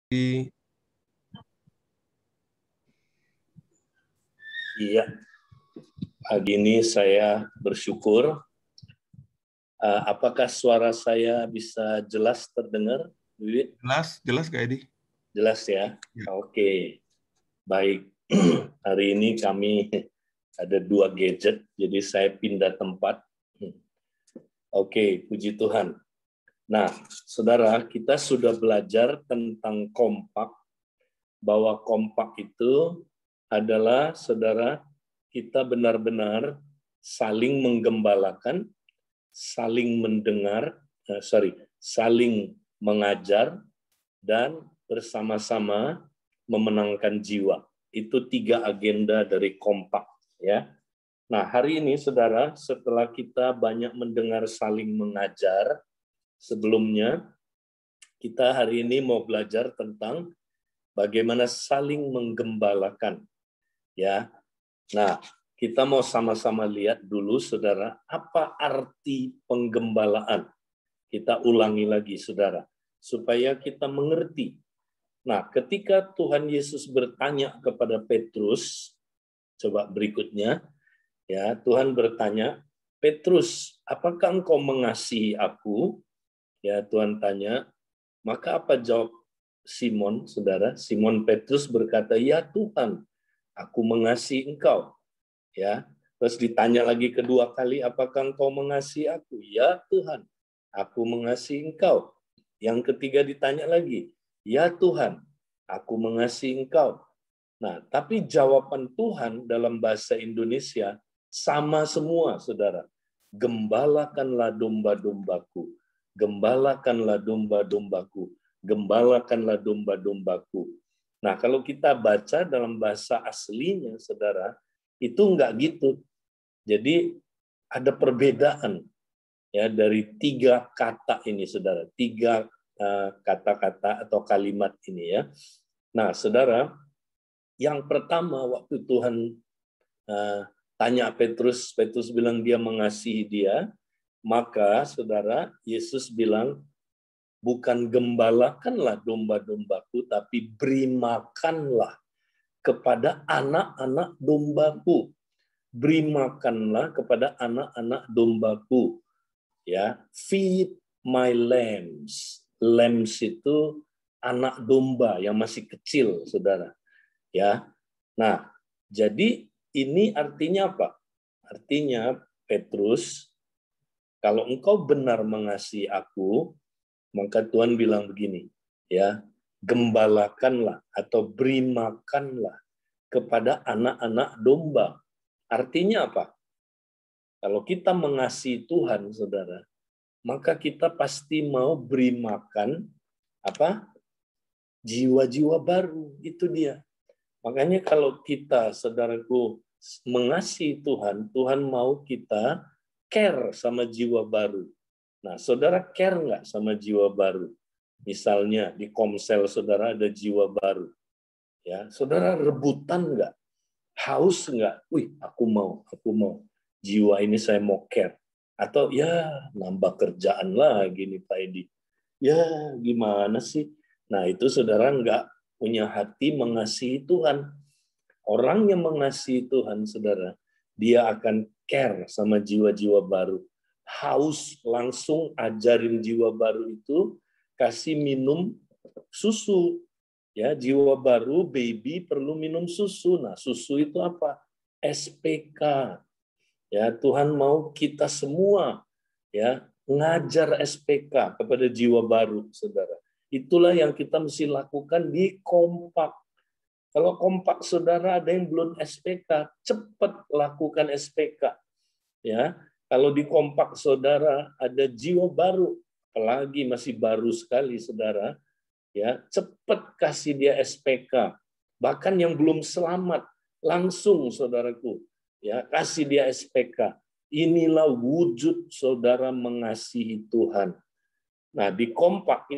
Iya, pagi ini saya bersyukur. Apakah suara saya bisa jelas terdengar, Wiwit? Jelas Kak Edi. Jelas ya? Ya. Oke, baik. Hari ini kami ada 2 gadget, jadi saya pindah tempat. Oke, puji Tuhan. Nah, saudara, kita sudah belajar tentang kompak, bahwa kompak itu adalah, saudara, kita benar-benar saling menggembalakan, saling mendengar, saling mengajar, dan bersama-sama memenangkan jiwa. Itu 3 agenda dari kompak, ya. Nah, hari ini, saudara, setelah kita banyak mendengar saling mengajar, sebelumnya kita hari ini mau belajar tentang bagaimana saling menggembalakan, ya. Nah, kita mau sama-sama lihat dulu, saudara, apa arti penggembalaan. Kita ulangi lagi, saudara, supaya kita mengerti. Nah, ketika Tuhan Yesus bertanya kepada Petrus, coba berikutnya, ya, Tuhan bertanya, Petrus, apakah engkau mengasihi aku? Ya, Tuhan tanya, maka apa jawab Simon, saudara? Simon Petrus berkata, ya Tuhan, aku mengasihi engkau. Ya, terus ditanya lagi kedua kali, apakah engkau mengasihi aku? Ya Tuhan, aku mengasihi engkau. Yang ketiga ditanya lagi, ya Tuhan, aku mengasihi engkau. Nah, tapi jawaban Tuhan dalam bahasa Indonesia sama semua, saudara. Gembalakanlah domba-dombaku, gembalakanlah domba-dombaku, gembalakanlah domba-dombaku. Nah, kalau kita baca dalam bahasa aslinya, saudara, itu enggak gitu. Jadi ada perbedaan ya dari 3 kata ini, saudara. 3 kata-kata atau kalimat ini ya. Nah, saudara, yang pertama waktu Tuhan tanya Petrus, Petrus bilang dia mengasihi dia, maka saudara, Yesus bilang, bukan gembalakanlah domba-dombaku, tapi beri makanlah kepada anak-anak dombaku. Beri makanlah kepada anak-anak dombaku. Ya, feed my lambs. Lambs itu anak domba yang masih kecil, saudara. Ya, nah, jadi ini artinya apa? Artinya Petrus, kalau engkau benar mengasihi aku, maka Tuhan bilang begini, ya, gembalakanlah atau beri makanlah kepada anak-anak domba. Artinya apa? Kalau kita mengasihi Tuhan, saudara, maka kita pasti mau beri makan apa? Jiwa-jiwa baru, itu dia. Makanya kalau kita, saudaraku, mengasihi Tuhan, Tuhan mau kita care sama jiwa baru. Nah, saudara care nggak sama jiwa baru? Misalnya di Komsel saudara ada jiwa baru. Ya, saudara rebutan nggak? Haus nggak? Wih, aku mau. Jiwa ini saya mau care. Atau ya nambah kerjaan lagi nih Pak Edi. Ya gimana sih? Nah itu saudara nggak punya hati mengasihi Tuhan. Orang yang mengasihi Tuhan, saudara, dia akan care sama jiwa-jiwa baru. Haus, langsung ajarin jiwa baru itu, kasih minum susu. Ya, jiwa baru, baby perlu minum susu. Nah, susu itu apa? SPK. Ya, Tuhan mau kita semua ya ngajar SPK kepada jiwa baru, saudara. Itulah yang kita mesti lakukan di kompak. Kalau kompak saudara ada yang belum SPK, cepat lakukan SPK. Ya, kalau di kompak saudara ada jiwa baru, apalagi masih baru sekali saudara, ya cepat kasih dia SPK. Bahkan yang belum selamat, langsung saudaraku, ya kasih dia SPK. Inilah wujud saudara mengasihi Tuhan. Nah di kompak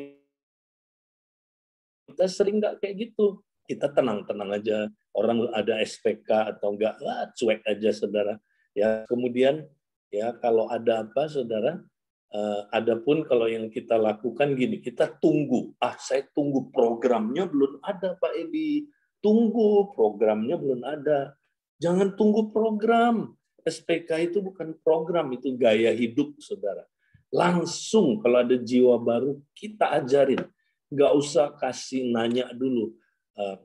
kita sering nggak kayak gitu. Kita tenang-tenang aja, orang ada SPK atau enggak, cuek aja saudara. Ya kemudian ya kalau ada apa saudara, Adapun kalau yang kita lakukan gini, kita tunggu. Saya tunggu programnya belum ada, Pak Edi. Tunggu programnya belum ada. Jangan tunggu program. SPK itu bukan program, itu gaya hidup, saudara. Langsung kalau ada jiwa baru, kita ajarin. Nggak usah kasih nanya dulu.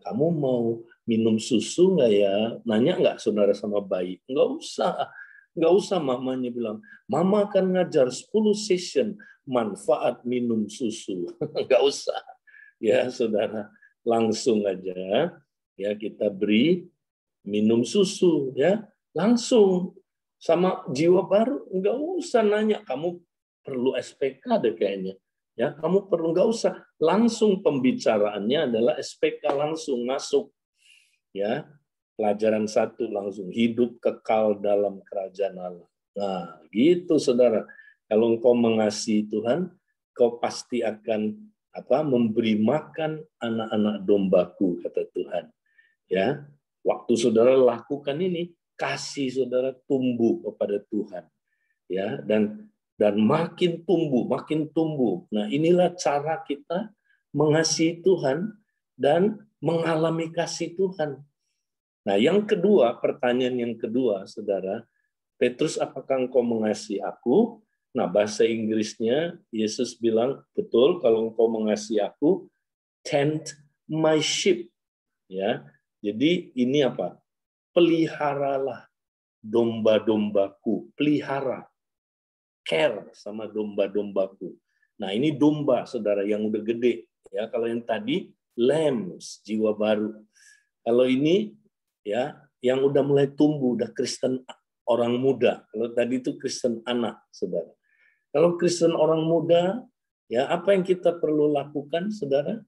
Kamu mau minum susu nggak ya? Nanya nggak saudara sama bayi? Nggak usah. Nggak usah mamanya bilang, Mama akan ngajar 10 session manfaat minum susu. Nggak usah. Ya, saudara. Langsung aja ya kita beri minum susu ya. Langsung sama jiwa baru nggak usah nanya kamu perlu SPK deh kayaknya. Ya, kamu perlu nggak usah. Langsung pembicaraannya adalah SPK langsung masuk. Ya, pelajaran 1 langsung hidup kekal dalam kerajaan Allah. Nah, gitu saudara. Kalau engkau mengasihi Tuhan, kau pasti akan memberi makan anak-anak dombaku, kata Tuhan. Ya, waktu saudara lakukan ini, kasih saudara tumbuh kepada Tuhan. Ya, dan makin tumbuh, makin tumbuh. Nah, inilah cara kita mengasihi Tuhan dan mengalami kasih Tuhan. Nah, yang kedua, pertanyaan yang kedua, saudara, Petrus, apakah engkau mengasihi aku? Nah, bahasa Inggrisnya, Yesus bilang, betul, kalau engkau mengasihi aku, tend my sheep. Ya, jadi ini apa? Peliharalah domba-dombaku, pelihara, care sama domba-dombaku. Nah, ini domba, saudara, yang udah gede. Ya, kalau yang tadi, lambs, jiwa baru. Kalau ini, ya, yang udah mulai tumbuh, udah Kristen orang muda. Kalau tadi itu Kristen anak, saudara. Kalau Kristen orang muda, ya apa yang kita perlu lakukan, saudara?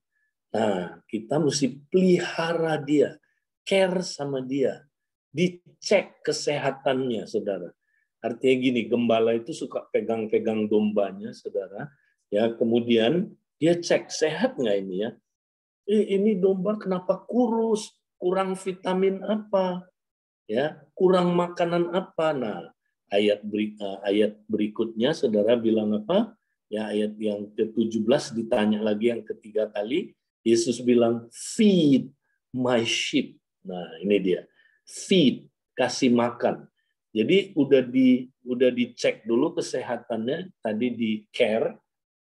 Nah, kita mesti pelihara dia, care sama dia, dicek kesehatannya, saudara. Artinya gini, gembala itu suka pegang-pegang dombanya, saudara. Ya, kemudian dia cek sehat nggak ini ya? Ini domba kenapa kurus? Kurang vitamin apa? Ya, kurang makanan apa? Nah, ayat berikutnya saudara bilang apa? Ya, ayat yang ke-17 ditanya lagi yang ketiga kali, Yesus bilang, feed my sheep. Nah, ini dia. Feed, kasih makan. Jadi udah dicek dulu kesehatannya, tadi di care,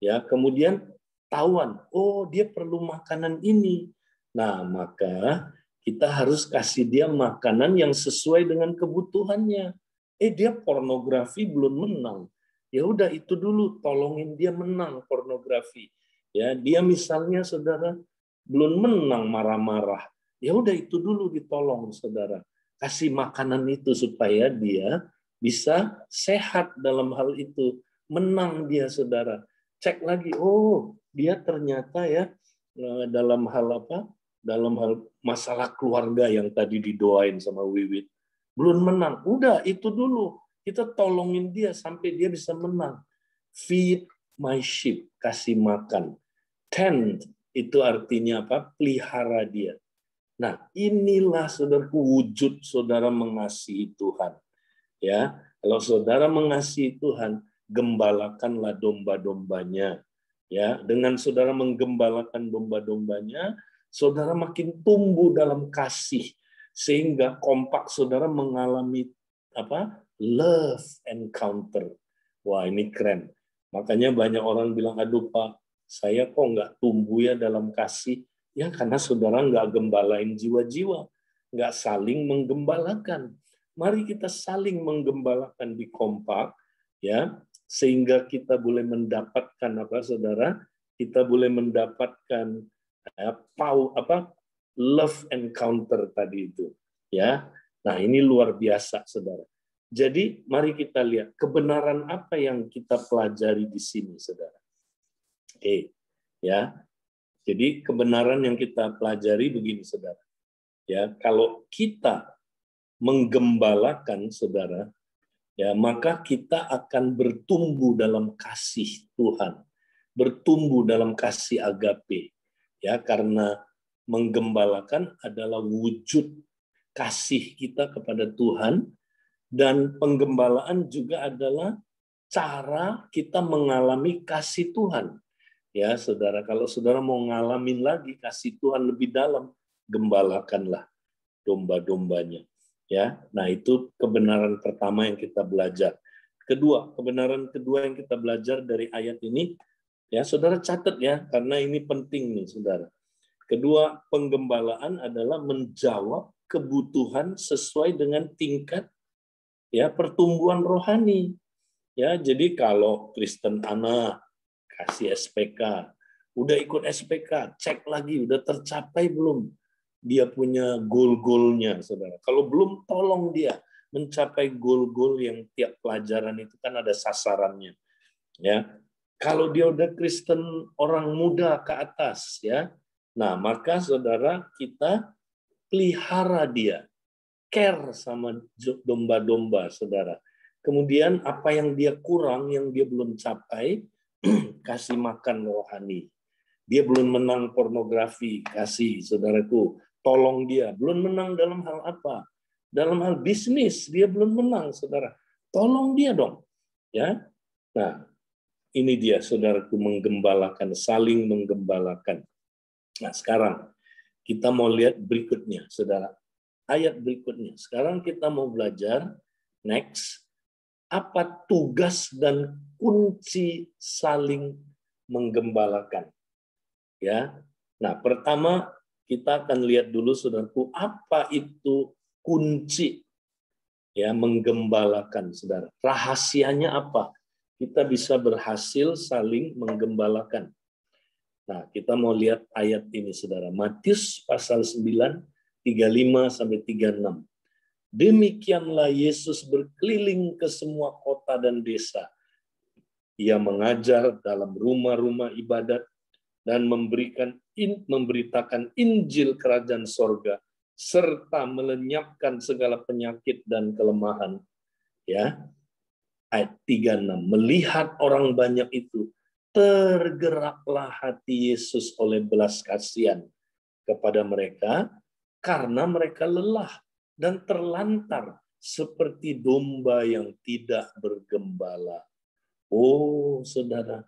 ya, kemudian tahuan, oh dia perlu makanan ini. Nah, maka kita harus kasih dia makanan yang sesuai dengan kebutuhannya. Dia pornografi belum menang. Ya udah itu dulu, tolongin dia menang pornografi. Ya, dia misalnya saudara belum menang marah-marah. Ya udah itu dulu ditolong saudara. Kasih makanan itu supaya dia bisa sehat dalam hal itu. Menang dia saudara. Cek lagi, oh dia ternyata ya dalam hal apa? Dalam hal masalah keluarga yang tadi didoain sama Wiwit. Belum menang. Udah, itu dulu. Kita tolongin dia sampai dia bisa menang. Feed my sheep, kasih makan. Tend, itu artinya apa? Pelihara dia. Nah, inilah saudaraku wujud saudara mengasihi Tuhan. Ya, kalau saudara mengasihi Tuhan, gembalakanlah domba-dombanya. Ya, dengan saudara menggembalakan domba-dombanya, saudara makin tumbuh dalam kasih sehingga kompak saudara mengalami apa? Love encounter. Wah, ini keren. Makanya banyak orang bilang, aduh Pak, saya kok nggak tumbuh ya dalam kasih. Ya karena saudara nggak gembalain jiwa-jiwa, nggak saling menggembalakan. Mari kita saling menggembalakan di kompak, ya, sehingga kita boleh mendapatkan apa, saudara? Kita boleh mendapatkan love encounter tadi itu, ya. Nah ini luar biasa, saudara. Jadi mari kita lihat kebenaran apa yang kita pelajari di sini, saudara. Ya. Jadi kebenaran yang kita pelajari begini, saudara. Ya, kalau kita menggembalakan, saudara, ya maka kita akan bertumbuh dalam kasih Tuhan, bertumbuh dalam kasih agape, ya karena menggembalakan adalah wujud kasih kita kepada Tuhan dan penggembalaan juga adalah cara kita mengalami kasih Tuhan. Ya, saudara, kalau saudara mau ngalamin lagi kasih Tuhan lebih dalam, gembalakanlah domba-dombanya. Ya, nah itu kebenaran pertama yang kita belajar. Kedua, kebenaran kedua yang kita belajar dari ayat ini, ya saudara catat ya, karena ini penting nih saudara. Kedua, penggembalaan adalah menjawab kebutuhan sesuai dengan tingkat ya pertumbuhan rohani. Ya, jadi kalau Kristen anak kasih SPK, udah ikut SPK, cek lagi udah tercapai belum dia punya goal-goalnya, saudara. Kalau belum, tolong dia mencapai goal-goal yang tiap pelajaran itu kan ada sasarannya. Ya, kalau dia udah Kristen orang muda ke atas, ya, nah maka saudara kita pelihara dia, care sama domba-domba, saudara. Kemudian apa yang dia kurang, yang dia belum capai, kasih makan rohani. Dia belum menang pornografi, kasih saudaraku, tolong dia. Belum menang dalam hal apa? Dalam hal bisnis, dia belum menang, saudara. Tolong dia dong. Ya. Nah, ini dia saudaraku, menggembalakan, saling menggembalakan. Nah, sekarang kita mau lihat berikutnya, saudara. Ayat berikutnya. Sekarang kita mau belajar, next, apa tugas dan kunci saling menggembalakan. Ya. Nah, pertama kita akan lihat dulu saudaraku, apa itu kunci ya menggembalakan, saudara. Rahasianya apa? Kita bisa berhasil saling menggembalakan. Nah, kita mau lihat ayat ini, saudara. Matius pasal 9, 35 sampai 36. Demikianlah Yesus berkeliling ke semua kota dan desa. Ia mengajar dalam rumah-rumah ibadat dan memberitakan Injil Kerajaan Sorga serta melenyapkan segala penyakit dan kelemahan. Ya, ayat 36. Melihat orang banyak itu, tergeraklah hati Yesus oleh belas kasihan kepada mereka karena mereka lelah dan terlantar seperti domba yang tidak bergembala. Oh, saudara,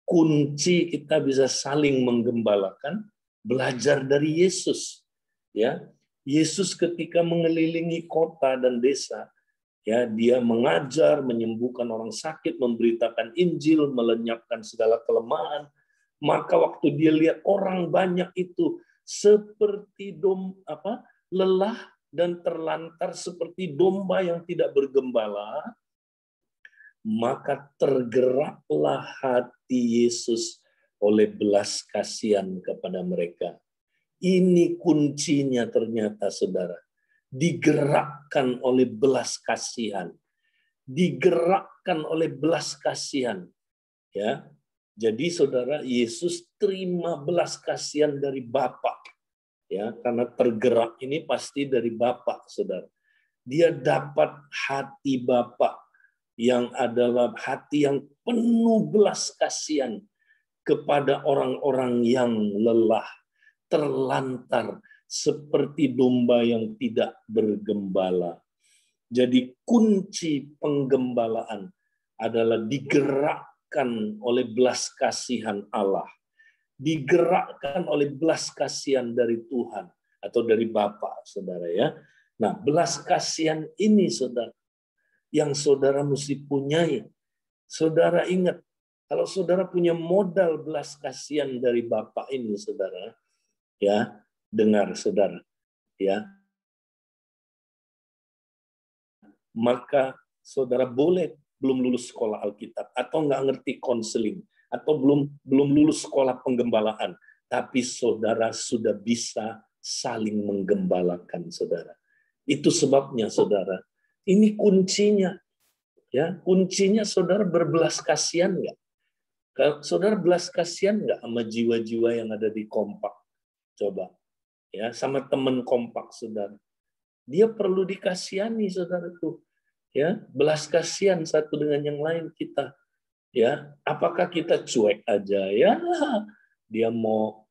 kunci kita bisa saling menggembalakan, belajar dari Yesus. Ya, Yesus ketika mengelilingi kota dan desa, ya, dia mengajar, menyembuhkan orang sakit, memberitakan Injil, melenyapkan segala kelemahan. Maka waktu dia lihat orang banyak itu seperti lelah dan terlantar seperti domba yang tidak bergembala, maka tergeraklah hati Yesus oleh belas kasihan kepada mereka. Ini kuncinya ternyata, saudara. Digerakkan oleh belas kasihan. Digerakkan oleh belas kasihan. Ya. Jadi saudara, Yesus terima belas kasihan dari Bapa. Ya, karena tergerak ini pasti dari Bapa, saudara. Dia dapat hati Bapa yang adalah hati yang penuh belas kasihan kepada orang-orang yang lelah, terlantar seperti domba yang tidak bergembala. Jadi kunci penggembalaan adalah digerakkan oleh belas kasihan Allah, digerakkan oleh belas kasihan dari Tuhan atau dari Bapa, saudara ya. Nah, belas kasihan ini, saudara, yang saudara mesti punyai. Saudara ingat, kalau saudara punya modal belas kasihan dari Bapa ini, saudara, ya, dengar saudara, ya, maka saudara boleh belum lulus sekolah Alkitab atau nggak ngerti konseling atau belum lulus sekolah penggembalaan, tapi saudara sudah bisa saling menggembalakan, saudara. Itu sebabnya, saudara, ini kuncinya. Ya, kuncinya saudara berbelas kasihan nggak? Saudara belas kasihan nggak sama jiwa-jiwa yang ada di kompak? Coba, ya, sama teman kompak saudara. Dia perlu dikasihani, saudaraku. Ya, belas kasihan satu dengan yang lain kita. Ya, apakah kita cuek aja? Ya, dia mau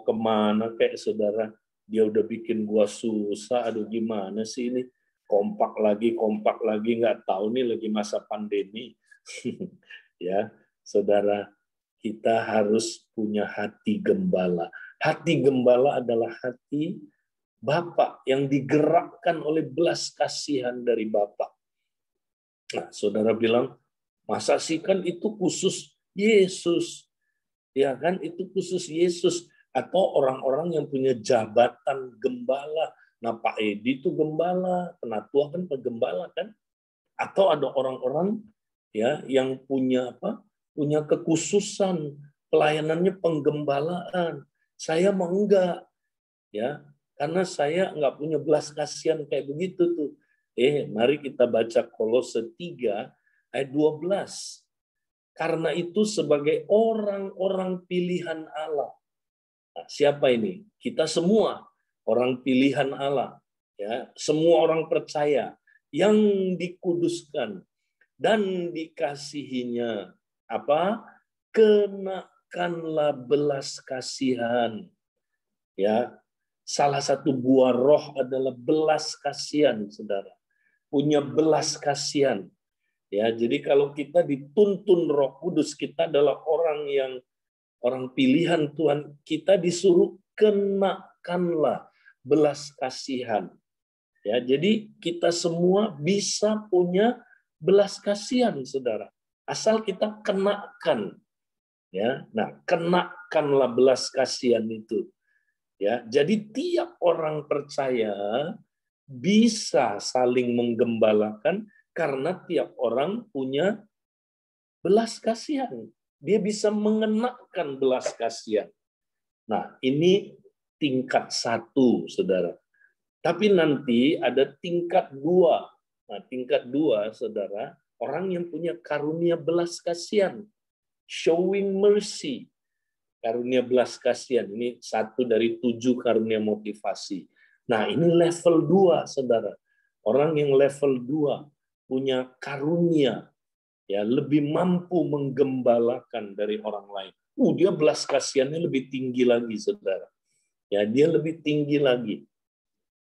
kemana kayak saudara? Dia udah bikin gua susah. Aduh, gimana sih ini? Kompak lagi, nggak tahu nih lagi masa pandemi. Ya, saudara, kita harus punya hati gembala. Hati gembala adalah hati Bapa yang digerakkan oleh belas kasihan dari Bapa. Nah, saudara bilang, masa sih, kan itu khusus Yesus. Ya kan, itu khusus Yesus. Atau orang-orang yang punya jabatan gembala. Nah, Pak Edi itu gembala, penatua kan penggembala kan. Atau ada orang-orang ya yang punya apa? Punya kekhususan, pelayanannya penggembalaan. Saya mau enggak, ya. Karena saya enggak punya belas kasihan kayak begitu tuh. Mari kita baca Kolose 3 ayat 12. Karena itu sebagai orang-orang pilihan Allah. Nah, siapa ini? Kita semua orang pilihan Allah, ya. Semua orang percaya yang dikuduskan dan dikasihinya, apa? Kenakanlah belas kasihan. Ya. Salah satu buah roh adalah belas kasihan, Saudara. Punya belas kasihan. Ya, jadi kalau kita dituntun Roh Kudus, kita adalah orang pilihan Tuhan, kita disuruh kenakanlah belas kasihan. Ya, jadi kita semua bisa punya belas kasihan, Saudara. Asal kita kenakan. Ya, nah, kenakanlah belas kasihan itu. Ya, jadi tiap orang percaya bisa saling menggembalakan karena tiap orang punya belas kasihan. Dia bisa mengenakan belas kasihan. Nah, ini tingkat 1, Saudara. Tapi nanti ada tingkat 2. Nah, tingkat 2, Saudara, orang yang punya karunia belas kasihan. Showing mercy. Karunia belas kasihan. Ini 1 dari 7 karunia motivasi. Nah, ini level 2, Saudara. Orang yang level 2 punya karunia, ya, lebih mampu menggembalakan dari orang lain. Dia belas kasihannya lebih tinggi lagi, Saudara. Ya, dia lebih tinggi lagi.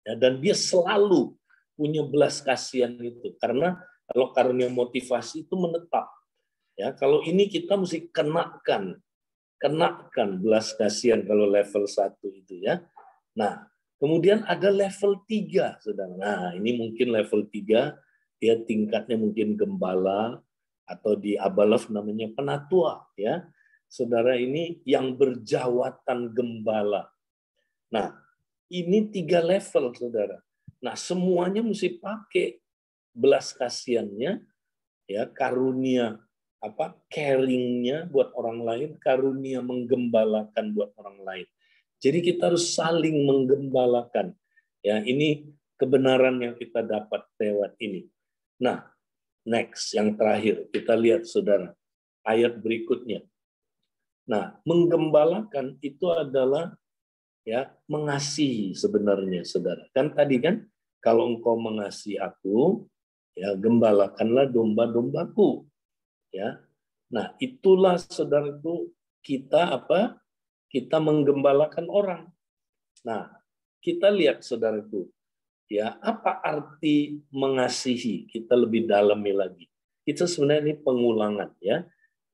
Ya, dan dia selalu punya belas kasihan itu. Karena kalau karunia motivasi itu menetap. Ya, kalau ini kita mesti kenakan belas kasihan kalau level 1 itu, ya. Nah, kemudian ada level 3, Saudara. Nah, ini mungkin level 3, dia tingkatnya mungkin gembala, atau di Abalov namanya penatua, ya. Saudara, ini yang berjawatan gembala. Nah, ini 3 level, Saudara. Nah, semuanya mesti pakai belas kasihannya, ya, karunia caringnya buat orang lain, karunia menggembalakan buat orang lain. Jadi kita harus saling menggembalakan. Ya, ini kebenaran yang kita dapat lewat ini. Nah, next, yang terakhir, kita lihat, Saudara, ayat berikutnya. Nah, menggembalakan itu adalah, ya, mengasihi sebenarnya, Saudara. Kan tadi kan, kalau engkau mengasihi aku, ya, gembalakanlah domba-dombaku. Ya. Nah, itulah, Saudara, itu kita kita menggembalakan orang. Nah, kita lihat, Saudara, itu, ya, apa arti mengasihi? Kita lebih dalami lagi. Itu sebenarnya ini pengulangan, ya.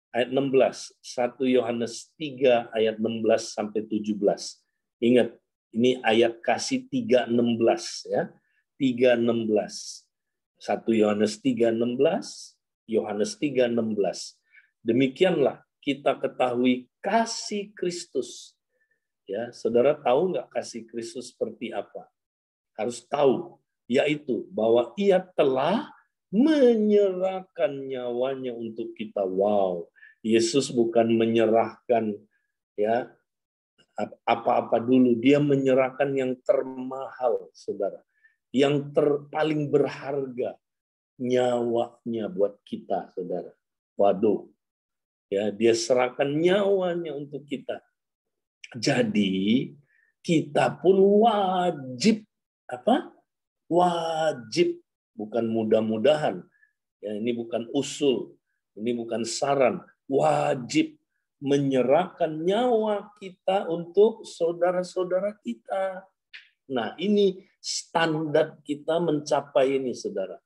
Ayat 16, 1 Yohanes 3 ayat 16 sampai 17. Ingat, ini ayat kasih 3:16, ya. 3:16. 1 Yohanes 3:16, Yohanes 3:16. Demikianlah kita ketahui kasih Kristus. Ya, Saudara tahu nggak kasih Kristus seperti apa? Harus tahu, yaitu bahwa Ia telah menyerahkan nyawanya untuk kita. Wow, Yesus bukan menyerahkan, ya, apa-apa dulu, Dia menyerahkan yang termahal, Saudara, yang paling berharga, nyawanya buat kita, Saudara. Waduh, ya, Dia serahkan nyawanya untuk kita. Jadi kita pun wajib wajib, bukan mudah-mudahan, ya, ini bukan usul, ini bukan saran, wajib menyerahkan nyawa kita untuk saudara-saudara kita. Nah, ini standar kita mencapai ini, Saudara.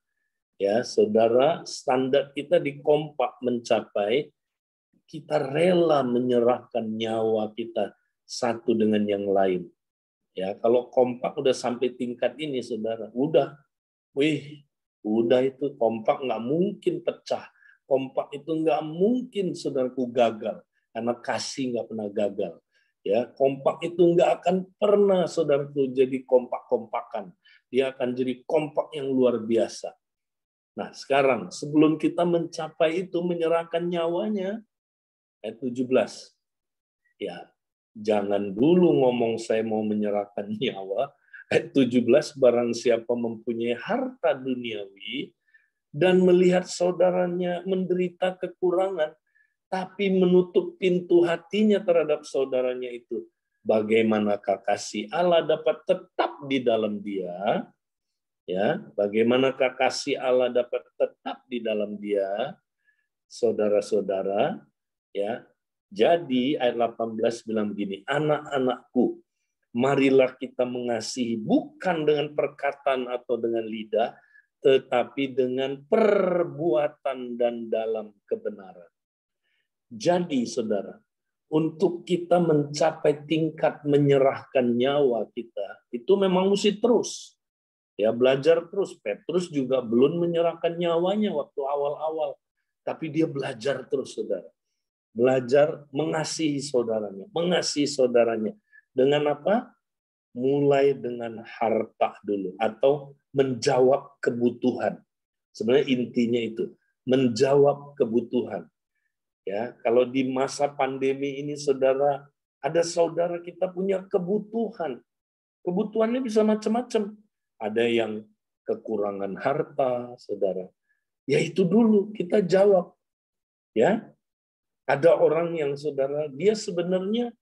Ya, saudara, standar kita di kompak mencapai kita rela menyerahkan nyawa kita satu dengan yang lain. Ya, kalau kompak udah sampai tingkat ini, saudara, udah itu kompak nggak mungkin pecah. Kompak itu nggak mungkin, saudaraku, gagal karena kasih nggak pernah gagal. Ya, kompak itu nggak akan pernah, saudaraku, jadi kompak-kompakan. Dia akan jadi kompak yang luar biasa. Nah, sekarang sebelum kita mencapai itu, menyerahkan nyawanya, ayat 17. Ya, jangan dulu ngomong saya mau menyerahkan nyawa. Ayat 17, barang siapa mempunyai harta duniawi dan melihat saudaranya menderita kekurangan, tapi menutup pintu hatinya terhadap saudaranya itu, bagaimanakah kasih Allah dapat tetap di dalam dia? Ya, bagaimanakah kasih Allah dapat tetap di dalam dia? Saudara-saudara, ya. Jadi ayat 18 bilang begini, anak-anakku, marilah kita mengasihi bukan dengan perkataan atau dengan lidah, tetapi dengan perbuatan dan dalam kebenaran. Jadi, saudara, untuk kita mencapai tingkat menyerahkan nyawa kita, itu memang mesti terus. Ya, belajar terus. Petrus juga belum menyerahkan nyawanya waktu awal-awal, tapi dia belajar terus, saudara. Belajar mengasihi saudaranya. Mengasihi saudaranya. Dengan apa? Mulai dengan harta dulu. Atau menjawab kebutuhan. Sebenarnya intinya itu. Menjawab kebutuhan. Ya, kalau di masa pandemi ini, saudara, ada saudara kita punya kebutuhan. Kebutuhannya bisa macam-macam. Ada yang kekurangan harta, saudara. Ya itu dulu kita jawab. Ya, ada orang yang, saudara, dia sebenarnya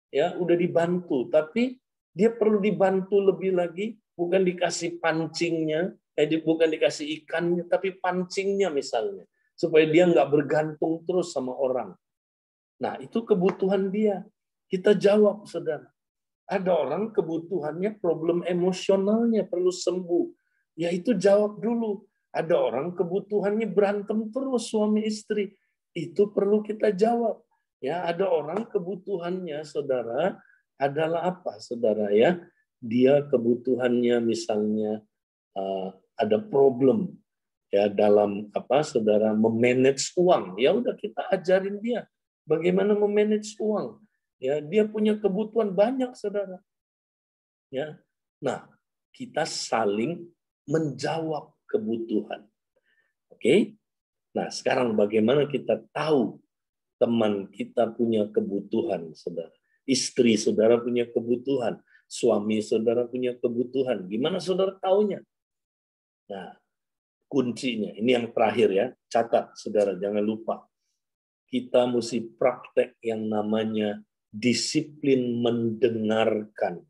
ya udah dibantu, tapi dia perlu dibantu lebih lagi, bukan dikasih pancingnya, bukan dikasih ikannya, tapi pancingnya misalnya, supaya dia nggak bergantung terus sama orang. Nah, itu kebutuhan dia. Kita jawab, saudara. Ada orang kebutuhannya problem emosionalnya perlu sembuh. Ya itu jawab dulu. Ada orang kebutuhannya berantem terus suami istri. Itu perlu kita jawab. Ya, ada orang kebutuhannya, saudara, adalah apa, saudara, ya? Dia kebutuhannya misalnya ada problem ya dalam apa, saudara, memanage uang. Ya udah, kita ajarin dia bagaimana memanage uang. Ya, dia punya kebutuhan banyak, saudara. Ya. Nah, kita saling menjawab kebutuhan. Oke? Nah, sekarang bagaimana kita tahu teman kita punya kebutuhan, saudara? Istri saudara punya kebutuhan, suami saudara punya kebutuhan. Gimana saudara taunya? Nah, kuncinya, ini yang terakhir ya, catat saudara, jangan lupa. Kita mesti praktek yang namanya disiplin mendengarkan,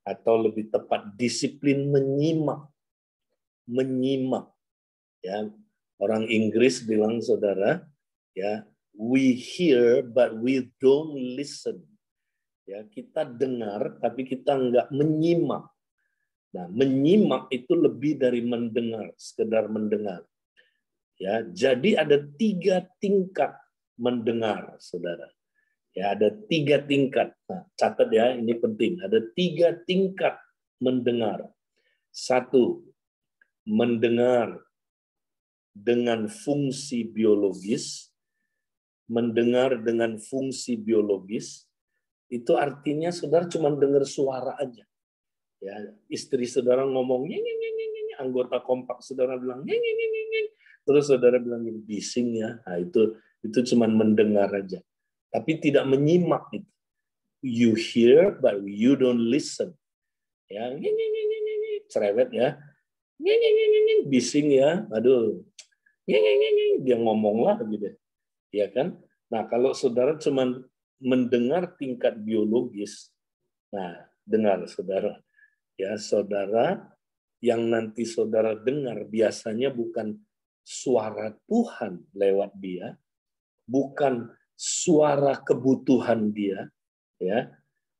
atau lebih tepat disiplin menyimak. Menyimak. Ya, orang Inggris bilang, saudara, ya, we hear but we don't listen. Ya, kita dengar tapi kita enggak menyimak. Nah, menyimak itu lebih dari mendengar, sekedar mendengar. Ya, jadi ada 3 tingkat mendengar, saudara. Ya, ada 3 tingkat. Nah, catat ya, ini penting. Ada 3 tingkat mendengar. 1, mendengar dengan fungsi biologis. Mendengar dengan fungsi biologis itu artinya saudara cuma dengar suara aja. Ya, istri saudara ngomong, anggota kompak saudara bilang, terus saudara bilang bising ya. Nah, itu cuma mendengar aja. Tapi tidak menyimak itu. You hear but you don't listen. Ya, cerewet ya. Bising ya. Aduh. Dia ngomong lah gitu. Ya kan? Nah, kalau saudara cuma mendengar tingkat biologis, nah, dengar saudara. Ya, saudara, yang nanti saudara dengar biasanya bukan suara Tuhan lewat dia, bukan suara kebutuhan dia, ya.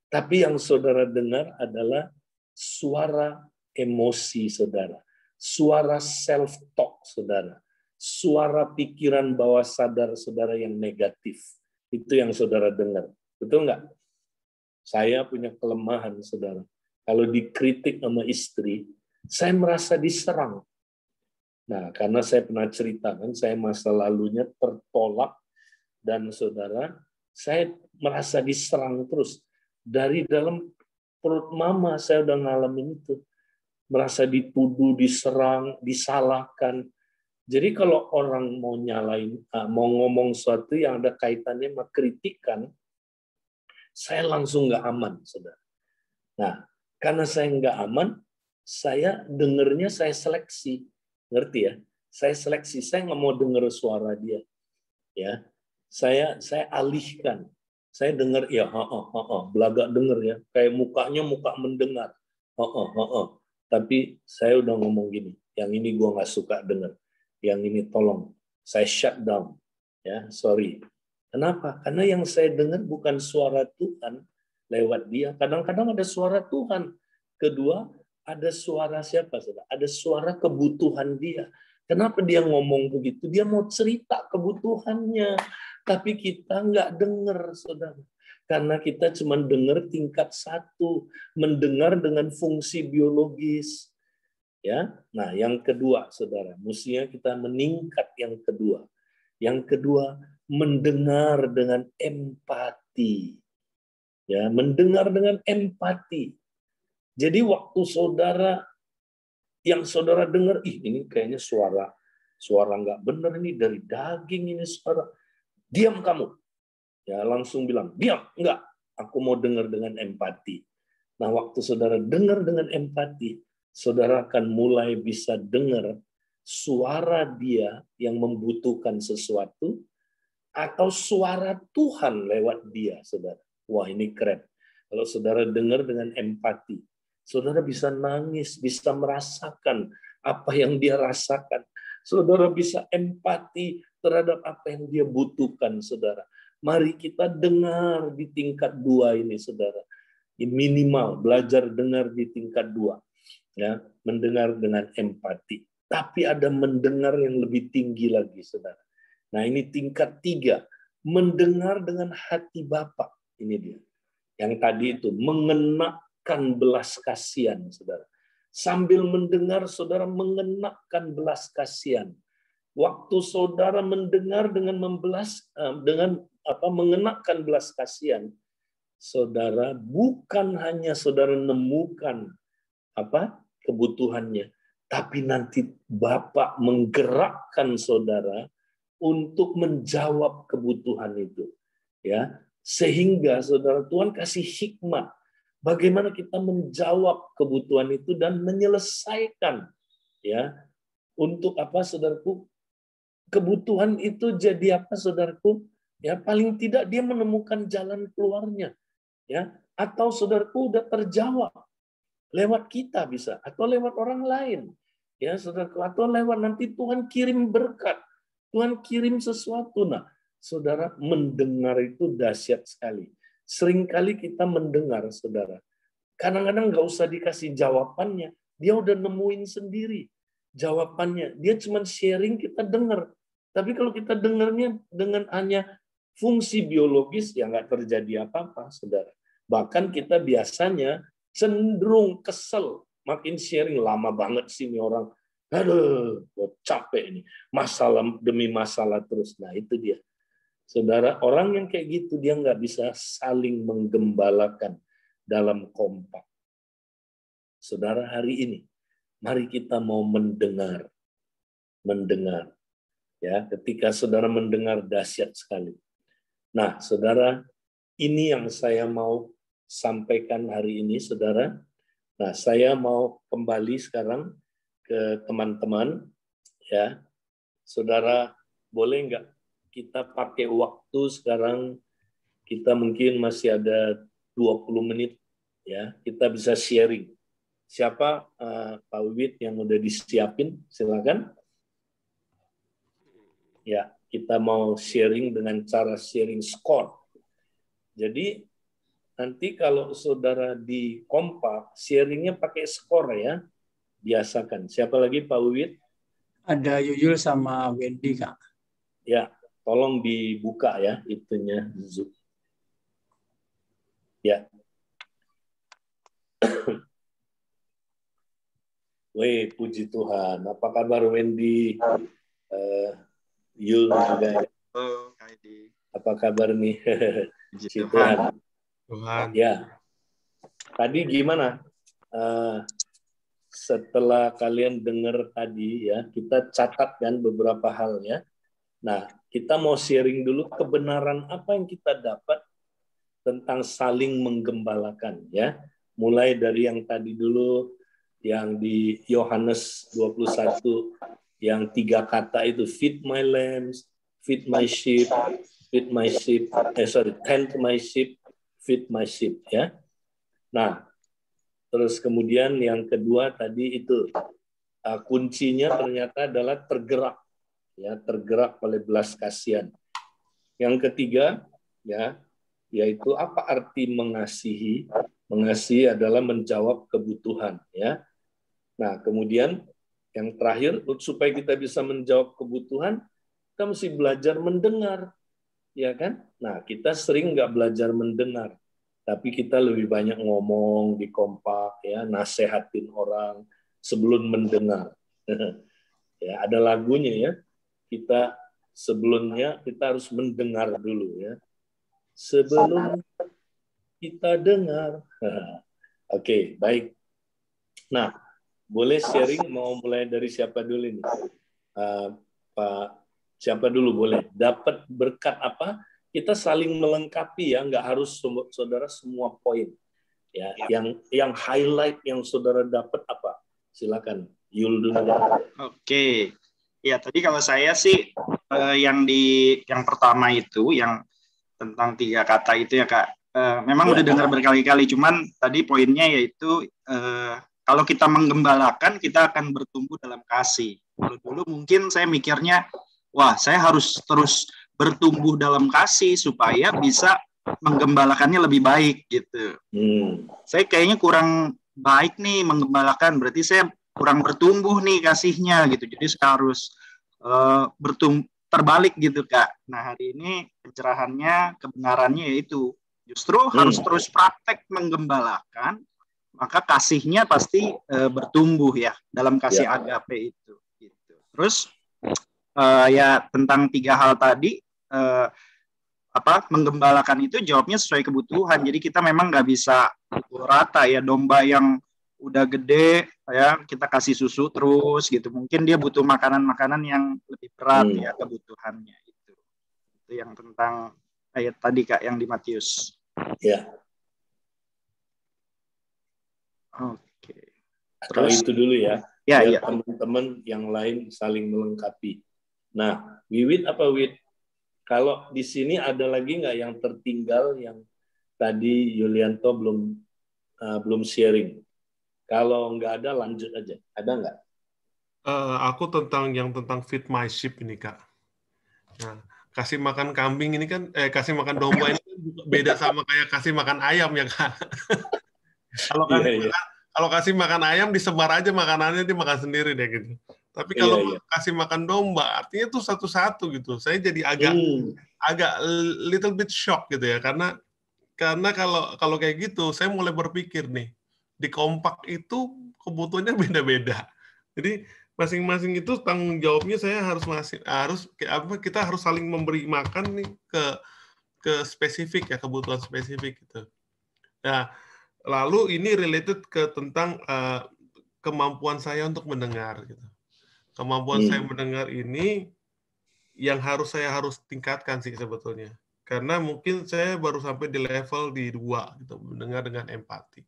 Tapi yang saudara dengar adalah suara emosi saudara, suara self-talk, saudara. Suara pikiran bawah sadar saudara yang negatif. Itu yang saudara dengar. Betul nggak? Saya punya kelemahan, saudara. Kalau dikritik sama istri, saya merasa diserang. Nah, karena saya pernah ceritakan, saya masa lalunya tertolak, dan saudara, saya merasa diserang terus. Dari dalam perut mama, saya udah ngalamin itu. Merasa dituduh, diserang, disalahkan. Jadi kalau orang mau nyalain, mau ngomong sesuatu yang ada kaitannya sama kritikan, saya langsung nggak aman, saudara. Nah, karena saya nggak aman, saya dengernya saya seleksi, ngerti ya? Saya seleksi, saya nggak mau denger suara dia, ya. Saya alihkan, saya dengar ya, belagak denger ya, kayak mukanya muka mendengar, tapi saya udah ngomong gini, yang ini gue nggak suka denger. Yang ini tolong saya shut down, ya, sorry. Kenapa? Karena yang saya dengar bukan suara Tuhan lewat dia. Kadang-kadang ada suara Tuhan. Kedua, ada suara siapa? Ada suara kebutuhan dia. Kenapa dia ngomong begitu? Dia mau cerita kebutuhannya, tapi kita nggak dengar, saudara. Karena kita cuma dengar tingkat 1, mendengar dengan fungsi biologis. Ya, nah yang kedua, saudara, mestinya kita meningkat yang kedua. Yang kedua, mendengar dengan empati. Ya, mendengar dengan empati. Jadi waktu saudara yang saudara dengar, ini kayaknya suara nggak benar ini dari daging ini suara. Diam kamu. Ya, langsung bilang, diam, enggak. Aku mau dengar dengan empati. Nah, waktu saudara dengar dengan empati, saudara akan mulai bisa dengar suara dia yang membutuhkan sesuatu atau suara Tuhan lewat dia, saudara. Wah, ini keren. Kalau saudara dengar dengan empati, saudara bisa nangis, bisa merasakan apa yang dia rasakan. Saudara bisa empati terhadap apa yang dia butuhkan, saudara. Mari kita dengar di tingkat 2 ini, saudara. Minimal belajar dengar di tingkat 2, ya, mendengar dengan empati. Tapi ada mendengar yang lebih tinggi lagi, saudara. Nah, ini tingkat 3, mendengar dengan hati Bapa. Ini dia. Yang tadi itu mengenakan belas kasihan, saudara. Sambil mendengar, saudara mengenakan belas kasihan. Waktu saudara mendengar dengan mengenakan belas kasihan, saudara bukan hanya saudara nemukan kebutuhannya, tapi nanti Bapak menggerakkan saudara untuk menjawab kebutuhan itu, ya, sehingga saudara, Tuhan kasih hikmat bagaimana kita menjawab kebutuhan itu dan menyelesaikan, ya, untuk saudaraku, kebutuhan itu jadi saudaraku, ya, paling tidak dia menemukan jalan keluarnya, ya, atau saudaraku udah terjawab lewat kita bisa, atau lewat orang lain, ya, saudaraku, atau lewat nanti Tuhan kirim berkat, Tuhan kirim sesuatu. Nah, saudara, mendengar itu dahsyat sekali. Seringkali kita mendengar, saudara, kadang-kadang nggak usah dikasih jawabannya, dia udah nemuin sendiri jawabannya. Dia cuma sharing, kita dengar. Tapi kalau kita dengarnya dengan hanya fungsi biologis, ya nggak terjadi apa-apa, saudara. Bahkan kita biasanya cenderung kesel, makin sharing, lama banget sih ini orang. Aduh, gue capek ini. Masalah demi masalah terus. Nah, itu dia. Saudara, orang yang kayak gitu, dia nggak bisa saling menggembalakan dalam kompak. Saudara, hari ini, mari kita mau mendengar. Mendengar. Ya, ketika saudara mendengar, dahsyat sekali. Nah, saudara, ini yang saya mau sampaikan hari ini, saudara. Nah, saya mau kembali sekarang ke teman-teman, ya. Saudara, boleh nggak kita pakai waktu sekarang, kita mungkin masih ada 20 menit, ya, kita bisa sharing. Siapa Pak Wibit yang udah disiapin? Silakan. Ya, kita mau sharing dengan cara sharing skor. Jadi nanti kalau saudara di kompak, sharingnya pakai skor, ya. biasakan. Siapa lagi Pak Wiwit? Ada Yuyul sama Wendy, Kak. Ya, tolong dibuka ya itunya Zoom. Ya. Weh, puji Tuhan. Apa kabar Wendy? Yul juga. Halo, Kak Edi. Apa kabar nih? Puji Si Tuhan. Tuhan. Ya. Tadi gimana? Setelah kalian dengar tadi ya, kita catat kan beberapa hal ya. Nah, kita mau sharing dulu kebenaran apa yang kita dapat tentang saling menggembalakan ya. Mulai dari yang tadi dulu yang di Yohanes 21 yang 3 kata itu, feed my lambs, feed my sheep, feed my sheep, tend to my sheep, feed my sheep ya. Nah, terus kemudian yang kedua tadi itu kuncinya ternyata adalah tergerak ya, tergerak oleh belas kasihan. Yang ketiga ya, yaitu apa arti mengasihi? Mengasihi adalah menjawab kebutuhan ya. Nah, kemudian yang terakhir, supaya kita bisa menjawab kebutuhan, kita mesti belajar mendengar, ya kan? Nah, kita sering nggak belajar mendengar, tapi kita lebih banyak ngomong di kompak, ya, nasehatin orang sebelum mendengar. Ya, ada lagunya ya. Kita sebelumnya kita harus mendengar dulu ya. Sebelum kita dengar. Oke, baik. Nah, boleh sharing, mau mulai dari siapa dulu nih? Pak, siapa dulu boleh? Dapat berkat apa? Kita saling melengkapi ya, nggak harus saudara semua poin. Ya, yang highlight yang saudara dapat apa? Silakan, Yul dulu. Oke. Ya, tadi kalau saya sih yang pertama itu yang tentang 3 kata itu ya Kak. Memang udah dengar berkali-kali, cuman tadi poinnya yaitu kalau kita menggembalakan, kita akan bertumbuh dalam kasih. Kalau dulu mungkin saya mikirnya, wah saya harus terus bertumbuh dalam kasih supaya bisa menggembalakannya lebih baik gitu. Saya kayaknya kurang baik nih menggembalakan, berarti saya kurang bertumbuh nih kasihnya gitu. Jadi saya harus terbalik gitu Kak. Nah hari ini pencerahannya, kebenarannya yaitu justru harus terus praktek menggembalakan, maka kasihnya pasti bertumbuh ya dalam kasih agape itu. Gitu. Terus ya tentang 3 hal tadi, menggembalakan itu jawabnya sesuai kebutuhan. Jadi kita memang nggak bisa pukul rata ya, domba yang udah gede ya kita kasih susu terus gitu. Mungkin dia butuh makanan-makanan yang lebih berat ya kebutuhannya itu. Itu yang tentang ayat tadi Kak yang di Matius. Ya. Oke. Terus itu dulu ya. Ya. Teman-teman yang lain saling melengkapi. Nah, Wiwit apa Wit? Kalau di sini ada lagi nggak yang tertinggal yang tadi Yulianto belum sharing? Kalau nggak ada lanjut aja. Ada nggak? Aku tentang feed my sheep ini Kak. Nah, kasih makan kambing ini kan, kasih makan domba ini kan beda sama kayak kasih makan ayam ya Kak. Kalau kasih makan ayam disebar aja makanannya, dia makan sendiri deh gitu. Tapi kalau kasih makan domba artinya tuh satu-satu gitu. Saya jadi agak little bit shock gitu ya, karena kalau kayak gitu saya mulai berpikir nih, di kompak itu kebutuhannya beda-beda. Jadi masing-masing itu tanggung jawabnya kita harus saling memberi makan nih ke spesifik ya, kebutuhan spesifik gitu. Nah, lalu ini related ke tentang kemampuan saya untuk mendengar gitu. Kemampuan saya mendengar ini yang saya harus tingkatkan sih sebetulnya. Karena mungkin saya baru sampai di level di 2 gitu, mendengar dengan empati.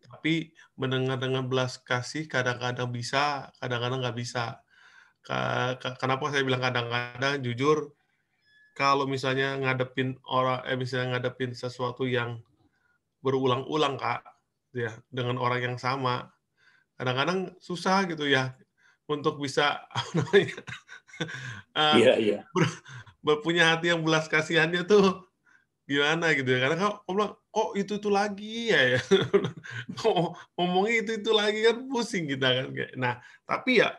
Tapi mendengar dengan belas kasih kadang-kadang bisa, kadang-kadang nggak bisa. Kenapa saya bilang kadang-kadang? Jujur, kalau misalnya ngadepin sesuatu yang berulang-ulang Kak, ya dengan orang yang sama, kadang-kadang susah gitu ya untuk bisa punya hati yang belas kasihannya tuh gimana gitu ya, karena kok bilang kok itu lagi ya, ngomongnya itu lagi kan pusing kita kan. Nah tapi ya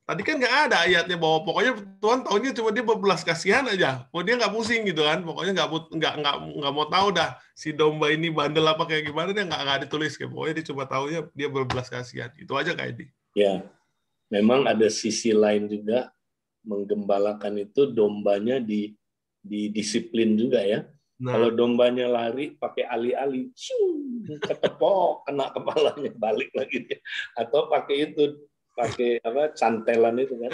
tadi kan nggak ada ayatnya bahwa pokoknya Tuhan taunya cuma dia berbelas kasihan aja, oh dia nggak pusing gitu kan, pokoknya nggak mau tahu dah si domba ini bandel apa kayak gimana, dia nggak ditulis kayak, pokoknya dia cuma taunya dia berbelas kasihan, itu aja Kak Edi. Ya, memang ada sisi lain juga, menggembalakan itu dombanya disiplin juga ya. Nah. Kalau dombanya lari pakai ali-ali, ketepok, kena kepalanya, balik lagi. Atau pakai apa, cantelan itu kan.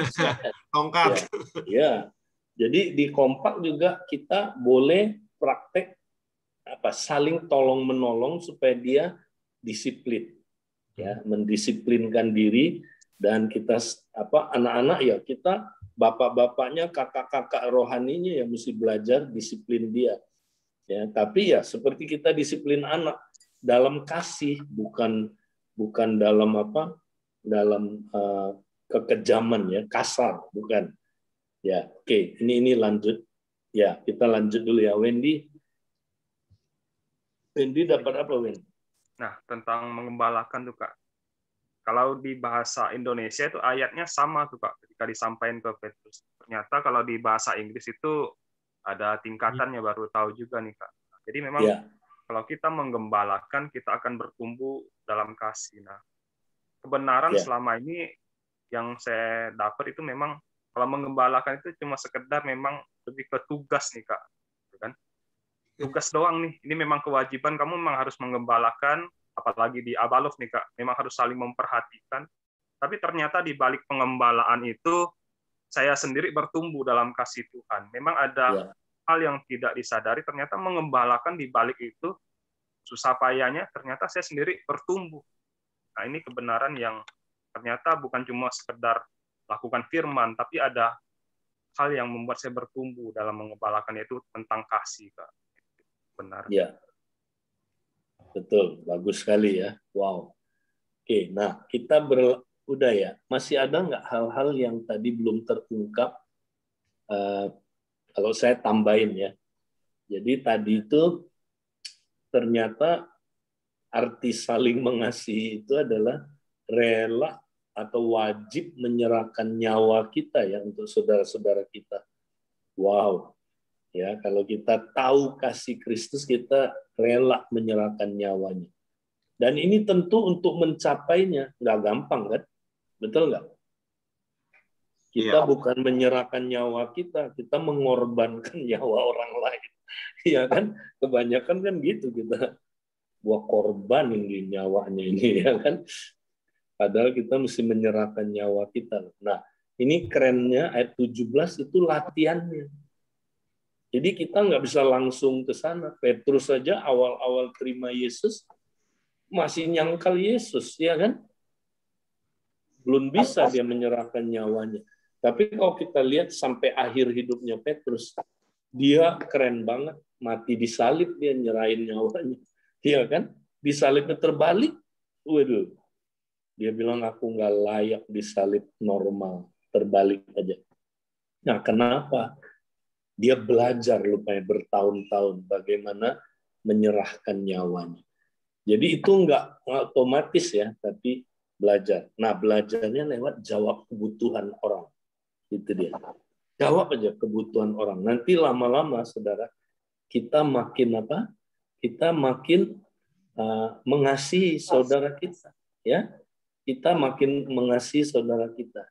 Tongkat. Ya. Jadi di kompak juga kita boleh praktek apa, saling tolong menolong supaya dia disiplin. Ya, mendisiplinkan diri, dan kita apa, anak-anak ya kita bapak-bapaknya, kakak-kakak rohaninya ya mesti belajar disiplin dia. Ya, tapi ya seperti kita disiplin anak dalam kasih, bukan dalam apa, dalam kekejaman ya, kasar, bukan. Ya, oke, ini lanjut. Ya, kita lanjut dulu ya, Wendy. Wendy dapat apa, Wendy? Nah, tentang mengembalakan tuh Kak. Kalau di bahasa Indonesia itu ayatnya sama tuh Kak, ketika disampaikan ke Petrus. Ternyata kalau di bahasa Inggris itu ada tingkatannya, baru tahu juga nih Kak. Jadi memang kalau kita menggembalakan, kita akan bertumbuh dalam kasih. Nah, kebenaran selama ini yang saya dapat itu memang kalau menggembalakan itu cuma sekedar memang lebih ke tugas nih Kak. Kan? Tugas doang nih. Ini memang kewajiban kamu memang harus menggembalakan, apalagi di Abalov nih Kak. Memang harus saling memperhatikan. Tapi ternyata di balik pengembalaan itu saya sendiri bertumbuh dalam kasih Tuhan. Memang ada hal yang tidak disadari, ternyata mengembalakan di balik itu susah payahnya, ternyata saya sendiri bertumbuh. Nah, ini kebenaran yang ternyata bukan cuma sekedar lakukan firman, tapi ada hal yang membuat saya bertumbuh dalam mengembalakan, yaitu tentang kasih, Kak. Benar. Ya. Betul, bagus sekali ya. Wow. Oke, nah kita udah ya. Masih ada nggak hal-hal yang tadi belum terungkap? Kalau saya tambahin ya. Jadi tadi itu ternyata arti saling mengasihi itu adalah rela atau wajib menyerahkan nyawa kita ya untuk saudara-saudara kita. Wow. Ya, kalau kita tahu kasih Kristus, kita rela menyerahkan nyawanya. Dan ini tentu untuk mencapainya nggak gampang kan? Betul nggak? Kita bukan menyerahkan nyawa kita mengorbankan nyawa orang lain. Ya kan? Kebanyakan kan gitu kita. Buat korban ini nyawanya ini ya kan? Padahal kita mesti menyerahkan nyawa kita. Nah, ini kerennya ayat 17 itu latihannya. Jadi kita nggak bisa langsung ke sana. Petrus saja awal-awal terima Yesus masih nyangkal Yesus, ya kan? Belum bisa dia menyerahkan nyawanya. Tapi kalau kita lihat sampai akhir hidupnya Petrus, dia keren banget. Mati disalib, dia nyerahin nyawanya. Iya kan? Disalibnya terbalik, waduh. Dia bilang, aku nggak layak disalib normal. Terbalik aja. Nah, kenapa? Dia belajar lupanya bertahun-tahun bagaimana menyerahkan nyawanya. Jadi itu nggak otomatis ya, tapi belajar. Nah, belajarnya lewat jawab kebutuhan orang. Itu dia. Jawab aja kebutuhan orang. Nanti lama-lama, saudara, kita makin apa? Kita makin mengasihi saudara kita. Ya, kita makin mengasihi saudara kita.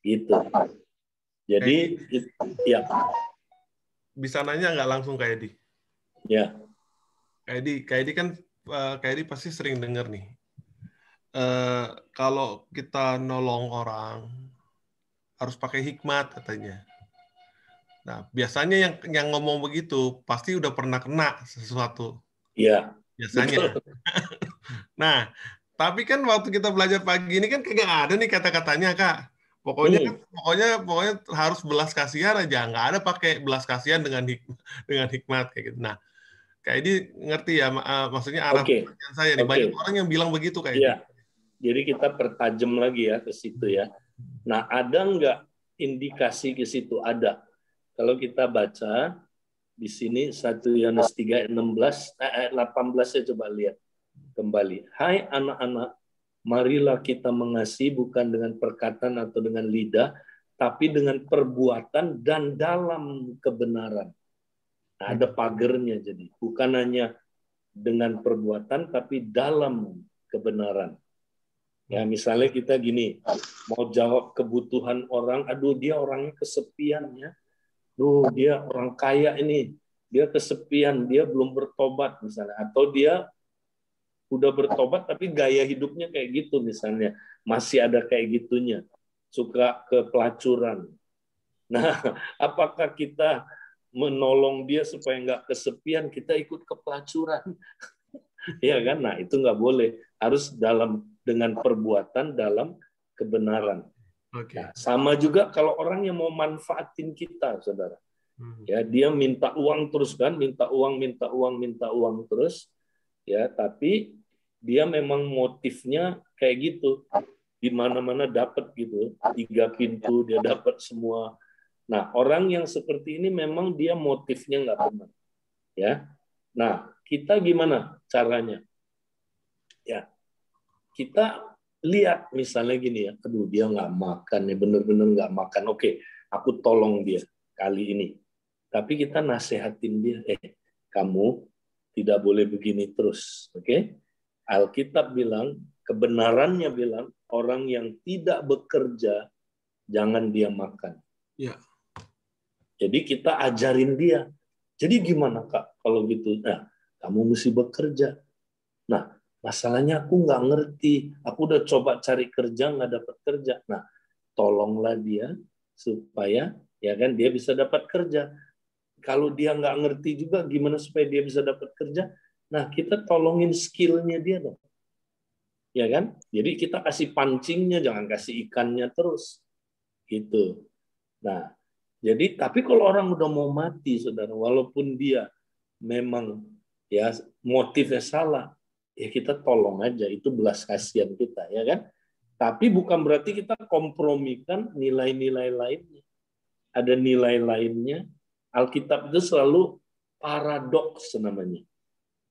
Gitu. Jadi, ya. Bisa nanya nggak langsung Kak Edi? Ya. Kak Edi kan, Kak Edi pasti sering dengar nih. Kalau kita nolong orang, harus pakai hikmat katanya. Nah, biasanya yang ngomong begitu, pasti udah pernah kena sesuatu. Iya. Biasanya. Nah, tapi kan waktu kita belajar pagi ini kan kagak ada nih kata-katanya, Kak. Pokoknya harus belas kasihan aja, nggak ada pakai belas kasihan dengan hikmat kayak gitu. Nah, Kak Edi ngerti ya, maksudnya arah pertanyaan saya nih. Banyak orang yang bilang begitu Kak Edi. Iya. Jadi kita pertajam lagi ya ke situ ya. Nah, ada nggak indikasi ke situ? Ada. Kalau kita baca Di sini 1 Yohanes 3 ayat 18 saya coba lihat kembali. Hai anak-anak, marilah kita mengasihi bukan dengan perkataan atau dengan lidah, tapi dengan perbuatan dan dalam kebenaran. Nah, ada pagernya jadi. Bukan hanya dengan perbuatan, tapi dalam kebenaran. Ya, misalnya kita gini, mau jawab kebutuhan orang, aduh dia orangnya kesepian ya. Duh, dia orang kaya ini, dia kesepian, dia belum bertobat misalnya, atau dia udah bertobat tapi gaya hidupnya kayak gitu misalnya, masih ada kayak gitunya, suka ke pelacuran. Nah, apakah kita menolong dia supaya nggak kesepian, kita ikut ke pelacuran? Ya kan? Nah, itu nggak boleh, harus dengan perbuatan dalam kebenaran. Oke. Nah, sama juga kalau orang yang mau manfaatin kita, saudara. Ya, dia minta uang terus kan, minta uang terus. Ya, tapi dia memang motifnya kayak gitu. Di mana-mana dapat gitu, 3 pintu dia dapat semua. Nah, orang yang seperti ini memang dia motifnya nggak benar. Ya. Nah, kita gimana caranya? Ya, kita lihat misalnya gini ya, aduh dia nggak makan ya, bener-bener nggak makan. Oke, aku tolong dia kali ini. Tapi kita nasehatin dia, kamu tidak boleh begini terus. Oke? Alkitab bilang, kebenarannya bilang, orang yang tidak bekerja, jangan dia makan. Ya. Jadi kita ajarin dia. Jadi gimana Kak kalau gitu? Nah, kamu mesti bekerja. Nah, masalahnya aku nggak ngerti. Aku udah coba cari kerja, nggak dapat kerja. Nah, tolonglah dia supaya ya kan dia bisa dapat kerja. Kalau dia nggak ngerti juga gimana supaya dia bisa dapat kerja. Nah, kita tolongin skillnya dia dong. Ya kan? Jadi kita kasih pancingnya, jangan kasih ikannya terus. Gitu. Nah, jadi tapi kalau orang udah mau mati, saudara, walaupun dia memang ya motifnya salah, ya kita tolong aja, itu belas kasihan kita, ya kan? Tapi bukan berarti kita kompromikan nilai-nilai lainnya. Ada nilai lainnya. Alkitab itu selalu paradoks namanya.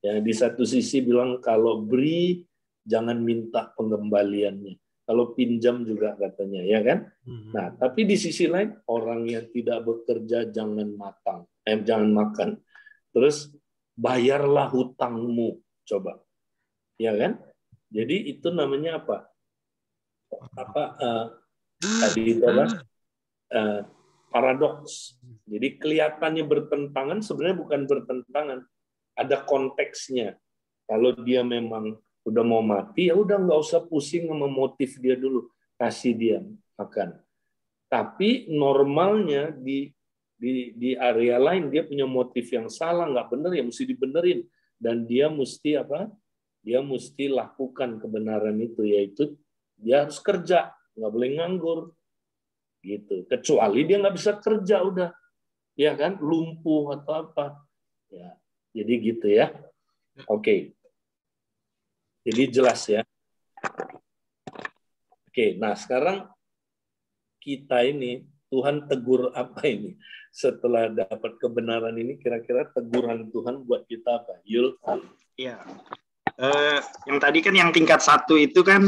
Ya, di satu sisi bilang kalau beri jangan minta pengembaliannya. Kalau pinjam juga katanya, ya kan? Nah, tapi di sisi lain orang yang tidak bekerja jangan makan. Terus bayarlah hutangmu, coba. Ya kan? Jadi itu namanya apa? Tadi itu apa? Paradoks. Jadi kelihatannya bertentangan, sebenarnya bukan bertentangan. Ada konteksnya. Kalau dia memang udah mau mati, ya udah nggak usah pusing sama motif dia dulu. Kasih dia makan. Tapi normalnya di area lain dia punya motif yang salah, nggak benar, ya mesti dibenerin. Dan dia mesti apa? Dia mesti lakukan kebenaran itu, yaitu dia harus kerja, nggak boleh nganggur. Gitu. Kecuali dia nggak bisa kerja udah, ya kan, lumpuh atau apa, ya. Jadi gitu ya. Oke. Jadi jelas ya. Oke. Nah sekarang kita ini Tuhan tegur apa ini? Setelah dapat kebenaran ini, kira-kira teguran Tuhan buat kita apa? Yul? Iya. Yang tadi kan yang tingkat 1 itu kan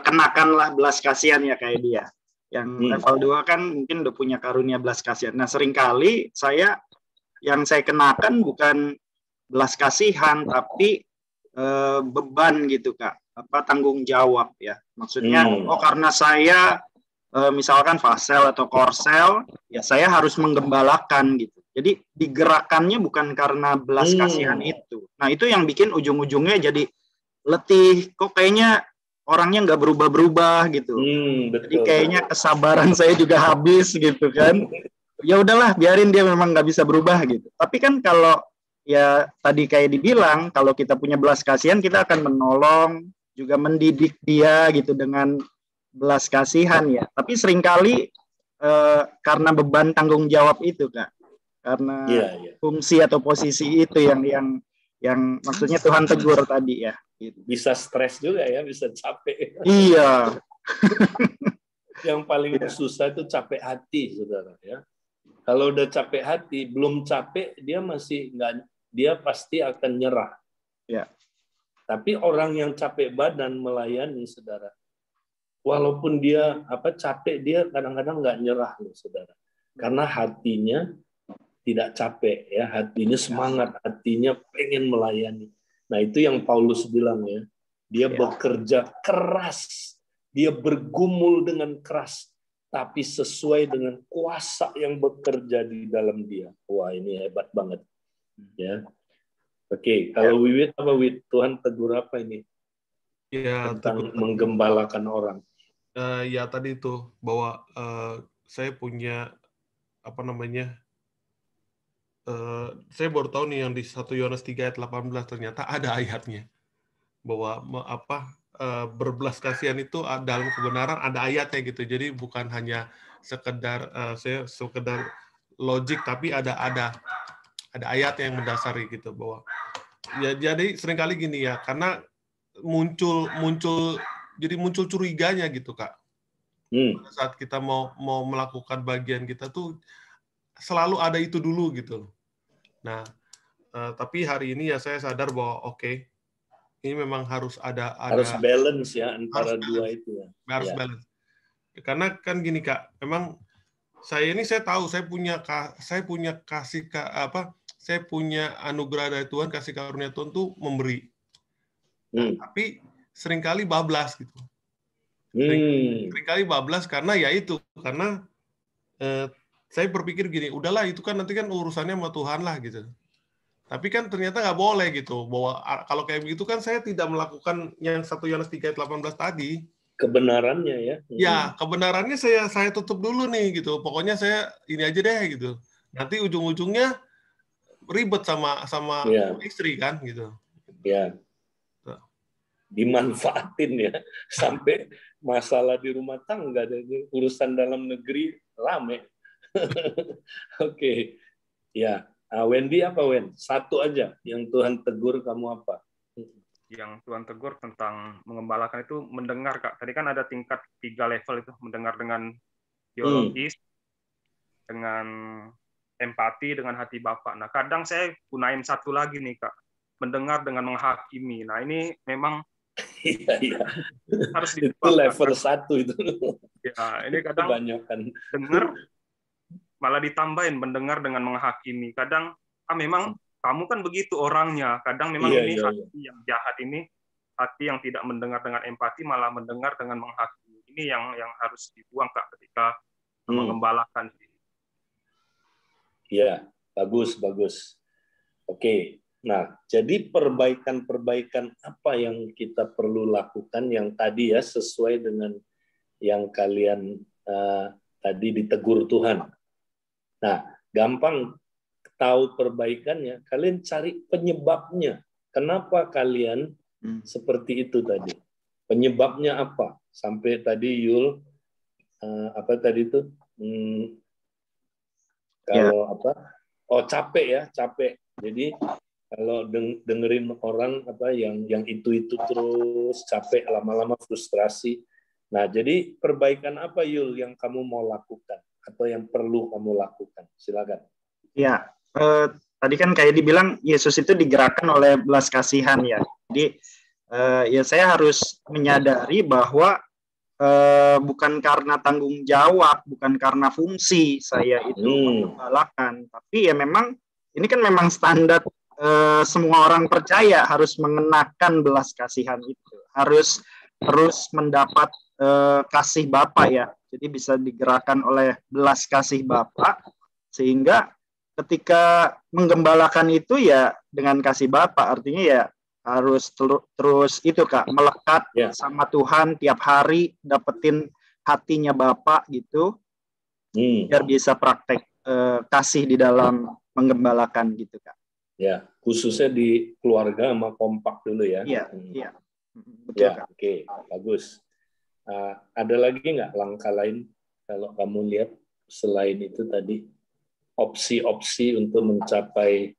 kenakanlah belas kasihan ya kayak dia. Yang level 2 kan mungkin udah punya karunia belas kasihan. Nah, seringkali yang saya kenakan bukan belas kasihan, tapi beban gitu, Kak. Tanggung jawab ya. Maksudnya, karena saya misalkan fasel atau korsel, ya saya harus menggembalakan gitu. Jadi digerakannya bukan karena belas kasihan itu. Nah, itu yang bikin ujung-ujungnya jadi letih. Kok kayaknya orangnya nggak berubah-berubah gitu. Jadi kayaknya kesabaran saya juga habis gitu kan. Ya udahlah, biarin dia memang nggak bisa berubah gitu. Tapi kan kalau ya tadi kayak dibilang, kalau kita punya belas kasihan, kita akan menolong, juga mendidik dia gitu dengan belas kasihan ya. Tapi seringkali karena beban tanggung jawab itu, Kak. Karena fungsi atau posisi itu yang maksudnya Tuhan tegur tadi ya. Gitu. Bisa stres juga ya, bisa capek. Iya. Yang paling susah itu capek hati, saudara ya. Kalau udah capek hati, belum capek dia masih nggak, dia pasti akan nyerah. Ya. Tapi orang yang capek badan melayani, saudara, walaupun dia capek, dia kadang-kadang nggak nyerah loh, saudara. Karena hatinya tidak capek, ya, hatinya semangat, hatinya pengen melayani. Nah, itu yang Paulus bilang ya. Dia bekerja keras, dia bergumul dengan keras, tapi sesuai dengan kuasa yang bekerja di dalam dia. Wah, ini hebat banget. Ya. Oke, kalau Wiwit apa Wit? Tuhan tegur apa ini? Ya, tentang menggembalakan orang. Ya tadi itu bahwa saya punya saya baru tahu nih yang di 1 Yohanes 3 ayat 18 ternyata ada ayatnya bahwa berbelas kasihan itu dalam kebenaran ada ayatnya gitu. Jadi bukan hanya sekedar sekedar logik, tapi ada ayat yang mendasari gitu bahwa ya, jadi seringkali gini ya, karena muncul curiganya gitu, Kak. Pada saat kita mau melakukan bagian kita tuh selalu ada itu dulu gitu. Nah, tapi hari ini ya saya sadar bahwa ini memang harus ada harus balance ya antara dua itu ya. Harus balance. Karena kan gini, Kak, memang saya tahu saya punya anugerah dari Tuhan, kasih karunia Tuhan tuh memberi. Nah, tapi seringkali bablas gitu. Seringkali bablas karena saya berpikir gini, udahlah itu kan nanti kan urusannya sama Tuhan lah gitu. Tapi kan ternyata nggak boleh gitu, bahwa kalau kayak begitu kan saya tidak melakukan yang 1 Yohanes 3 ayat 18 tadi. Kebenarannya ya. Ya, kebenarannya saya tutup dulu nih gitu. Pokoknya saya ini aja deh gitu. Nanti ujung-ujungnya ribet sama istri kan gitu. Ya. Dimanfaatin ya sampai masalah di rumah tangga, urusan dalam negeri rame. Oke. Ya. Wendy apa Wen? Satu aja yang Tuhan tegur kamu apa? Yang Tuhan tegur tentang mengembalakan itu mendengar, Kak. Tadi kan ada tingkat 3 level itu, mendengar dengan biologis, dengan empati, dengan hati Bapak. Nah, kadang saya gunain satu lagi nih, Kak. Mendengar dengan menghakimi. Nah, ini memang harus itu level 1 itu. Ya, ini kadang kebanyakan dengar malah ditambahin mendengar dengan menghakimi. Kadang memang kamu kan begitu orangnya. Kadang memang hati yang jahat ini, hati yang tidak mendengar dengan empati, malah mendengar dengan menghakimi. Ini yang harus dibuang, Kak, ketika mengembalakan. Iya, bagus. Oke. Nah, jadi perbaikan apa yang kita perlu lakukan yang tadi ya sesuai dengan yang kalian tadi ditegur Tuhan. Nah, gampang tahu perbaikannya, kalian cari penyebabnya. Kenapa kalian seperti itu tadi? Penyebabnya apa? Sampai tadi Yul, apa tadi itu? Kalau capek ya, capek. Jadi kalau dengerin orang yang itu terus capek, lama-lama frustrasi. Nah, jadi perbaikan apa Yul yang kamu mau lakukan atau yang perlu kamu lakukan? Silakan. Ya, tadi kan kayak dibilang Yesus itu digerakkan oleh belas kasihan ya. Jadi ya saya harus menyadari bahwa bukan karena tanggung jawab, bukan karena fungsi saya itu menggembalakan, tapi ya memang ini kan memang standar semua orang percaya harus mengenakan belas kasihan itu, harus terus mendapat kasih Bapa ya. Jadi bisa digerakkan oleh belas kasih Bapa, sehingga ketika menggembalakan itu ya dengan kasih Bapa, artinya ya harus terus itu Kak, melekat sama Tuhan tiap hari, dapetin hatinya Bapa gitu, biar bisa praktek kasih di dalam menggembalakan gitu Kak. Ya, khususnya di keluarga sama kompak dulu ya. Iya. Betul, ya, oke, bagus. Ada lagi nggak langkah lain kalau kamu lihat selain itu tadi opsi-opsi untuk mencapai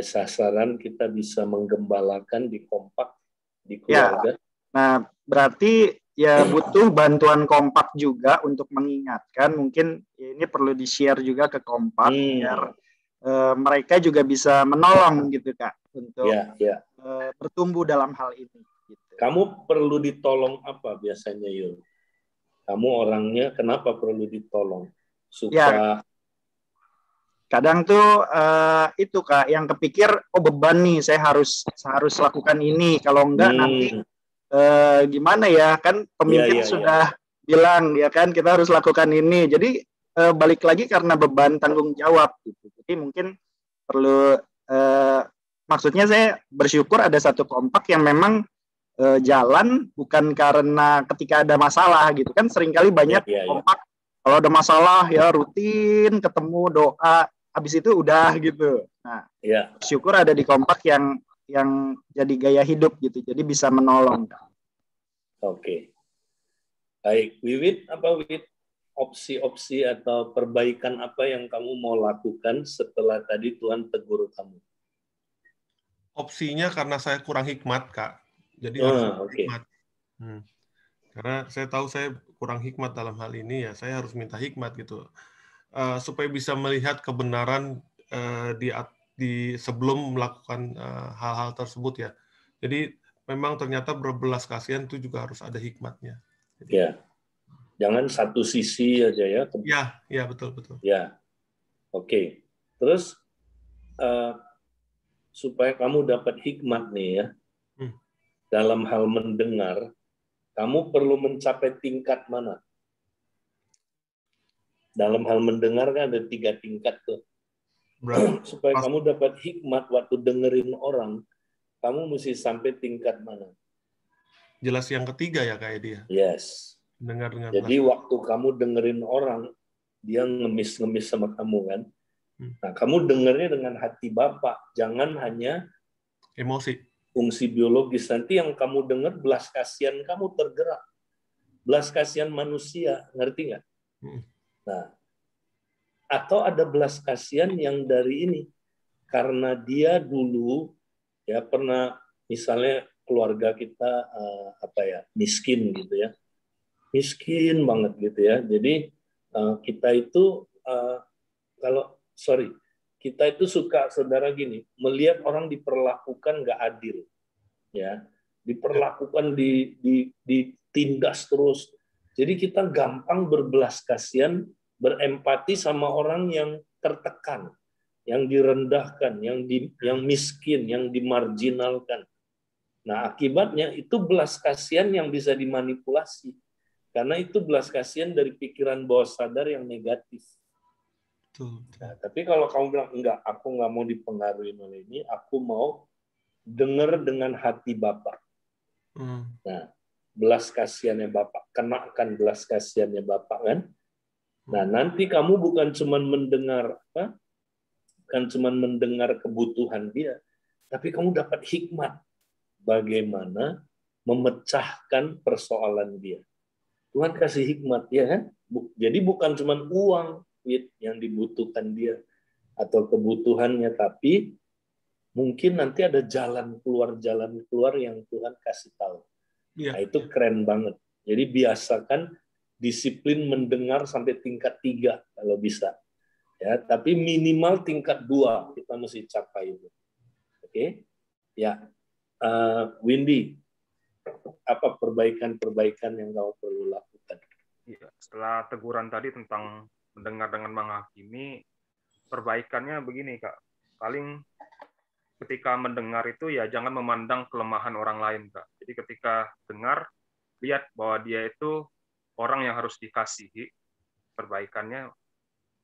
sasaran kita bisa menggembalakan di kompak di keluarga? Ya. Nah, berarti ya butuh bantuan Kompak juga untuk mengingatkan. Mungkin ini perlu di-share juga ke Kompak biar mereka juga bisa menolong gitu Kak untuk bertumbuh dalam hal ini. Gitu. Kamu perlu ditolong apa biasanya Yul? Kamu orangnya kenapa perlu ditolong? Suka kadang tuh itu Kak yang kepikir beban nih saya harus lakukan ini, kalau enggak nanti gimana ya, kan pemimpin sudah bilang ya kan kita harus lakukan ini, jadi balik lagi karena beban tanggung jawab gitu. Jadi mungkin perlu maksudnya saya bersyukur ada satu Kompak yang memang jalan bukan karena ketika ada masalah gitu kan, seringkali banyak Kompak kalau ada masalah ya rutin ketemu doa habis itu udah gitu. Nah, syukur ada di Kompak yang jadi gaya hidup gitu, jadi bisa menolong. Oke. Baik, Wiwit, apa Wiwit? Opsi-opsi atau perbaikan apa yang kamu mau lakukan setelah tadi Tuhan tegur kamu? Opsinya karena saya kurang hikmat, Kak. Jadi harus hikmat. Karena saya tahu saya kurang hikmat dalam hal ini, ya saya harus minta hikmat gitu. Supaya bisa melihat kebenaran di sebelum melakukan hal-hal tersebut ya. Jadi memang ternyata berbelas kasihan itu juga harus ada hikmatnya. Jadi, ya, jangan satu sisi aja ya. Ya betul. Ya, oke. Terus supaya kamu dapat hikmat nih ya, dalam hal mendengar, kamu perlu mencapai tingkat mana? Dalam hal mendengar kan ada 3 tingkat tuh. Supaya kamu dapat hikmat waktu dengerin orang, kamu mesti sampai tingkat mana? Jelas yang ketiga ya kayak dia. Yes. Dengar. Jadi waktu kamu dengerin orang, dia ngemis-ngemis sama kamu kan. Nah, kamu dengernya dengan hati Bapak, jangan hanya emosi. Fungsi biologis. Nanti yang kamu dengar belas kasihan kamu tergerak. Belas kasihan manusia, ngerti nggak? Nah, atau ada belas kasihan yang dari ini, karena dia dulu ya pernah misalnya keluarga kita miskin gitu ya, miskin banget gitu ya. Jadi kita itu kita itu suka saudara gini, melihat orang diperlakukan nggak adil, ya, diperlakukan ditindas terus. Jadi kita gampang berbelas kasihan, berempati sama orang yang tertekan, yang direndahkan, yang miskin, yang dimarginalkan. Nah, akibatnya itu belas kasihan yang bisa dimanipulasi. Karena itu belas kasihan dari pikiran bawah sadar yang negatif. Nah, tapi kalau kamu bilang, enggak, aku nggak mau dipengaruhi oleh ini, aku mau dengar dengan hati Bapak. Nah, belas kasihannya Bapak, kenakan belas kasihannya Bapak kan. Nah, nanti kamu bukan cuma mendengar kebutuhan dia, tapi kamu dapat hikmat bagaimana memecahkan persoalan dia. Tuhan kasih hikmat ya kan. Jadi bukan cuma uang yang dibutuhkan dia atau kebutuhannya, tapi mungkin nanti ada jalan keluar yang Tuhan kasih tahu. Nah, itu keren banget. Jadi biasakan disiplin mendengar sampai tingkat 3 kalau bisa. Ya, tapi minimal tingkat 2 kita mesti capai itu. Oke? Ya. Windy, apa perbaikan-perbaikan yang kamu perlu lakukan? Ya, setelah teguran tadi tentang mendengar dengan menghakimi, perbaikannya begini, Kak. Paling ketika mendengar itu ya jangan memandang kelemahan orang lain, Kak. Jadi ketika dengar, lihat bahwa dia itu orang yang harus dikasihi. Perbaikannya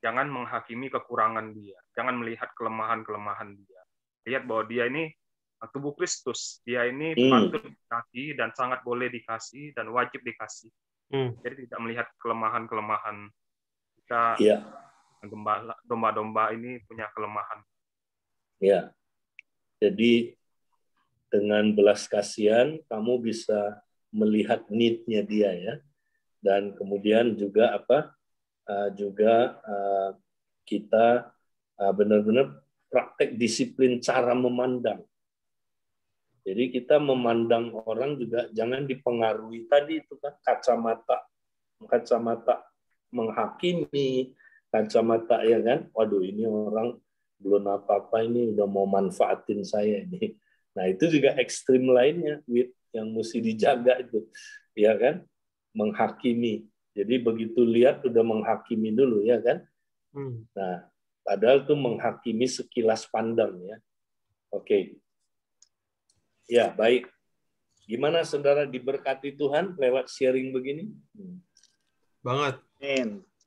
jangan menghakimi kekurangan dia, jangan melihat kelemahan-kelemahan dia. Lihat bahwa dia ini tubuh Kristus, dia ini patut dikasihi dan sangat boleh dikasih dan wajib dikasih. Jadi tidak melihat kelemahan-kelemahan kita. Domba-domba ini punya kelemahan. Ya. Jadi dengan belas kasihan kamu bisa melihat need-nya dia ya. Dan kemudian juga kita benar-benar praktek disiplin cara memandang. Jadi kita memandang orang juga jangan dipengaruhi tadi itu kan kacamata menghakimi, kacamata ya kan. Waduh ini orang belum apa-apa ini udah mau manfaatin saya ini. Nah itu juga ekstrim lainnya yang mesti dijaga itu, ya kan? Menghakimi. Jadi begitu lihat udah menghakimi dulu ya kan. Nah padahal itu menghakimi sekilas pandang ya. Oke. Ya, baik. Gimana saudara diberkati Tuhan lewat sharing begini? Banget.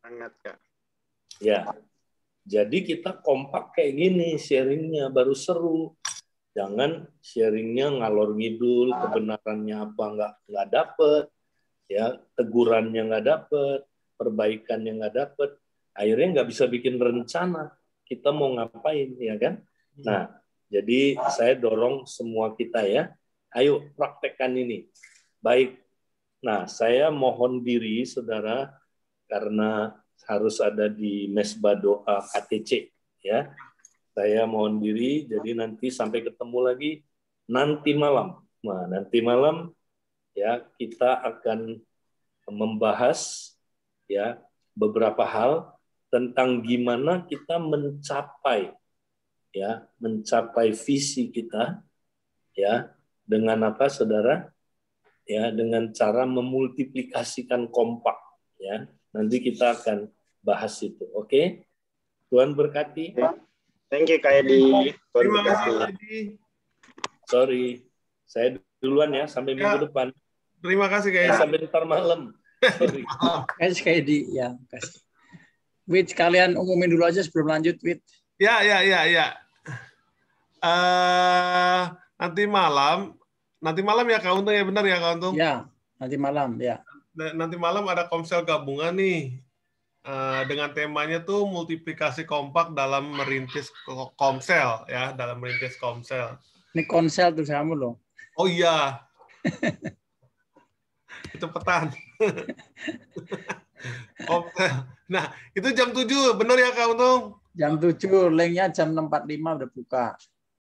Sangat, Kak. Ya. Jadi kita kompak kayak gini sharingnya baru seru. Jangan sharingnya ngalor ngidul, kebenarannya apa nggak dapet, ya tegurannya nggak dapet, perbaikannya nggak dapet. Akhirnya nggak bisa bikin rencana kita mau ngapain, ya kan? Nah, jadi saya dorong semua kita ya, ayo praktekkan ini. Baik. Nah, saya mohon diri saudara karena harus ada di mesbah doa KTC ya. Saya mohon diri, jadi nanti sampai ketemu lagi nanti malam. Nah, nanti malam ya kita akan membahas ya beberapa hal tentang gimana kita mencapai visi kita ya dengan apa saudara ya dengan cara memultiplikasikan kompak ya nanti kita akan bahas itu oke. Tuhan berkati. Thank you Kak Edi. Terima kasih Edi. Sorry saya duluan ya sampai minggu depan. Terima kasih Kak Edi. Sampai ntar malam. Sorry. Kasih Kak Edi ya kasih. Wit kalian umumin dulu aja sebelum lanjut Wit. Ya. Nanti malam ya Kak Untung ya benar ya Kak Untung? Ya, nanti malam ya. Nanti malam ada komsel gabungan nih dengan temanya tuh multiplikasi kompak dalam merintis komsel ya, dalam merintis komsel. Ini konsel tuh kamu loh. Oh iya. Cepetan. Komsel. Nah, itu jam 7, benar ya Kak Untung? Jam 7, linknya jam 6.45 udah buka.